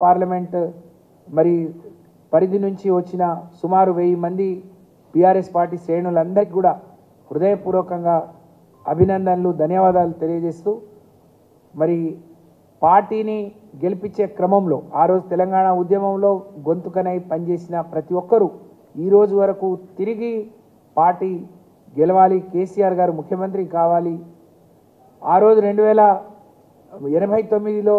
Parliament మరి పరిధి నుంచి వచ్చిన సుమారు 1000 మంది బీఆర్ఎస్ పార్టీ శ్రేణులందరికీ కూడా హృదయపూర్వకంగా అభినందనలు ధన్యవాదాలు తెలియజేస్తూ మరి పార్టీని గెలిపించే క్రమంలో ఆ రోజు తెలంగాణ ఉద్యమంలో గొంతుకనై పనిచేసిన ప్రతి ఒక్కరూ ఈ రోజు వరకు తిరిగి పార్టీ గెలవాలి, కేసీఆర్ గారు ముఖ్యమంత్రి కావాలి. ఆ రోజు 2089లో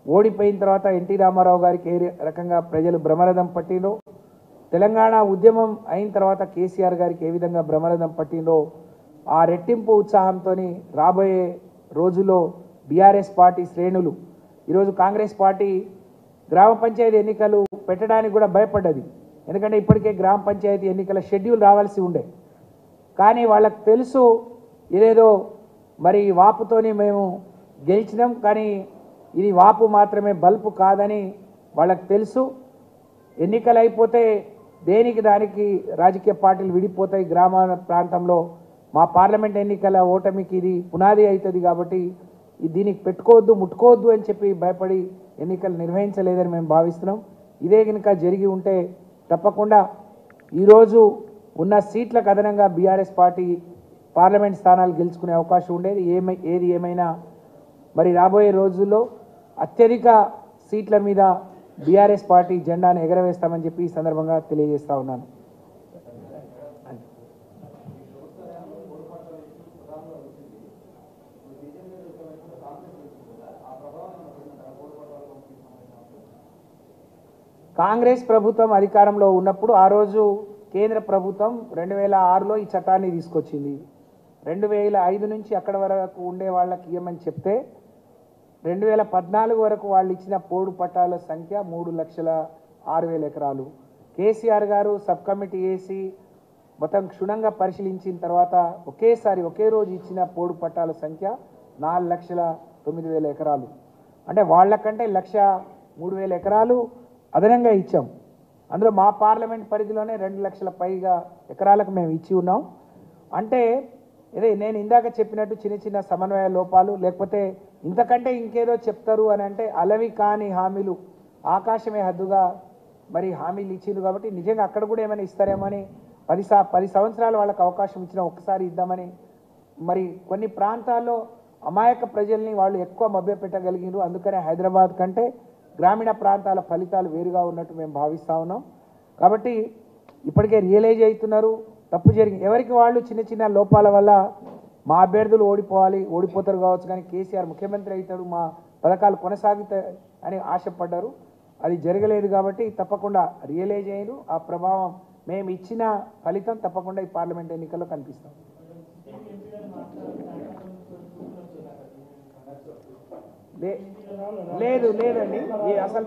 ఓడిపోయిన తర్వాత ఎన్టీ రామారావు గారికి ఏ రకంగా ప్రజలు బ్రహ్మరథం పట్టిందో, తెలంగాణ ఉద్యమం అయిన తర్వాత కేసీఆర్ గారికి ఏ విధంగా బ్రహ్మరథం పట్టిందో ఆ రెట్టింపు ఉత్సాహంతో రాబోయే రోజుల్లో బీఆర్ఎస్ పార్టీ శ్రేణులు ఈరోజు కాంగ్రెస్ పార్టీ గ్రామ పంచాయతీ ఎన్నికలు పెట్టడానికి కూడా భయపడ్డది. ఎందుకంటే ఇప్పటికే గ్రామ పంచాయతీ ఎన్నికల షెడ్యూల్ రావాల్సి ఉండే, కానీ వాళ్ళకు తెలుసు ఇదేదో మరి వాపుతోని మేము గెలిచినాం, కానీ ఇది వాపు మాత్రమే బల్పు కాదని వాళ్ళకు తెలుసు. ఎన్నికలు అయిపోతే దేనికి దానికి రాజకీయ పార్టీలు విడిపోతాయి. గ్రామ ప్రాంతంలో మా పార్లమెంట్ ఎన్నికల ఓటమికి ఇది పునాది అవుతుంది కాబట్టి దీనికి పెట్టుకోవద్దు, ముట్టుకోవద్దు అని చెప్పి భయపడి ఎన్నికలు నిర్వహించలేదని మేము భావిస్తున్నాం. ఇదే కనుక జరిగి ఉంటే తప్పకుండా ఈరోజు ఉన్న సీట్లకు అదనంగా బీఆర్ఎస్ పార్టీ పార్లమెంట్ స్థానాలు గెలుచుకునే అవకాశం ఉండేది. ఏది ఏమైనా మరి రాబోయే రోజుల్లో అత్యధిక సీట్ల మీద బీఆర్ఎస్ పార్టీ జెండాను ఎగరవేస్తామని చెప్పి ఈ సందర్భంగా తెలియజేస్తా ఉన్నాను. కాంగ్రెస్ ప్రభుత్వం అధికారంలో ఉన్నప్పుడు ఆ రోజు కేంద్ర ప్రభుత్వం 2006లో ఈ చట్టాన్ని తీసుకొచ్చింది. 2005 నుంచి అక్కడ వరకు ఉండే వాళ్ళకి ఇవ్వమని చెప్తే 2014 వరకు వాళ్ళు ఇచ్చిన పోడు పట్టాల సంఖ్య 3,06,000 ఎకరాలు. కేసీఆర్ గారు సబ్ కమిటీ వేసి మొత్తం క్షుణ్ణంగా పరిశీలించిన తర్వాత ఒకే రోజు ఇచ్చిన పోడు పట్టాల సంఖ్య 4,09,000 ఎకరాలు. అంటే వాళ్ళకంటే 1,03,000 ఎకరాలు అదనంగా ఇచ్చాం. అందులో మా పార్లమెంట్ పరిధిలోనే 2 లక్షల పైగా ఎకరాలకు మేము ఇచ్చి ఉన్నాం. అంటే ఇదే నేను ఇందాక చెప్పినట్టు చిన్న చిన్న సమన్వయ లోపాలు, లేకపోతే ఇంతకంటే ఇంకేదో చెప్తారు అని అంటే అలవి కాని హామీలు, ఆకాశమే హద్దుగా మరి హామీలు ఇచ్చింది కాబట్టి నిజంగా అక్కడ కూడా ఏమైనా ఇస్తారేమో అని 10 సంవత్సరాలు వాళ్ళకి అవకాశం ఇచ్చినా ఒక్కసారి ఇద్దామని మరి కొన్ని ప్రాంతాల్లో అమాయక ప్రజల్ని వాళ్ళు ఎక్కువ మభ్యపెట్టగలిగినారు. అందుకనే హైదరాబాద్ కంటే గ్రామీణ ప్రాంతాల ఫలితాలు వేరుగా ఉన్నట్టు మేము భావిస్తూ ఉన్నాం. కాబట్టి ఇప్పటికే రియలైజ్ అవుతున్నారు తప్పు జరిగింది. ఎవరికి వాళ్ళు చిన్న చిన్న లోపాల వల్ల మా అభ్యర్థులు ఓడిపోతారు కావచ్చు, కానీ కేసీఆర్ ముఖ్యమంత్రి అవుతాడు, మా పథకాలు కొనసాగుతాయి అని ఆశపడ్డారు. అది జరగలేదు కాబట్టి తప్పకుండా రియలైజ్ అయ్యారు. ఆ ప్రభావం మేము ఇచ్చిన ఫలితం తప్పకుండా ఈ పార్లమెంట్ ఎన్నికల్లో కనిపిస్తాం. లేదండి, అసలు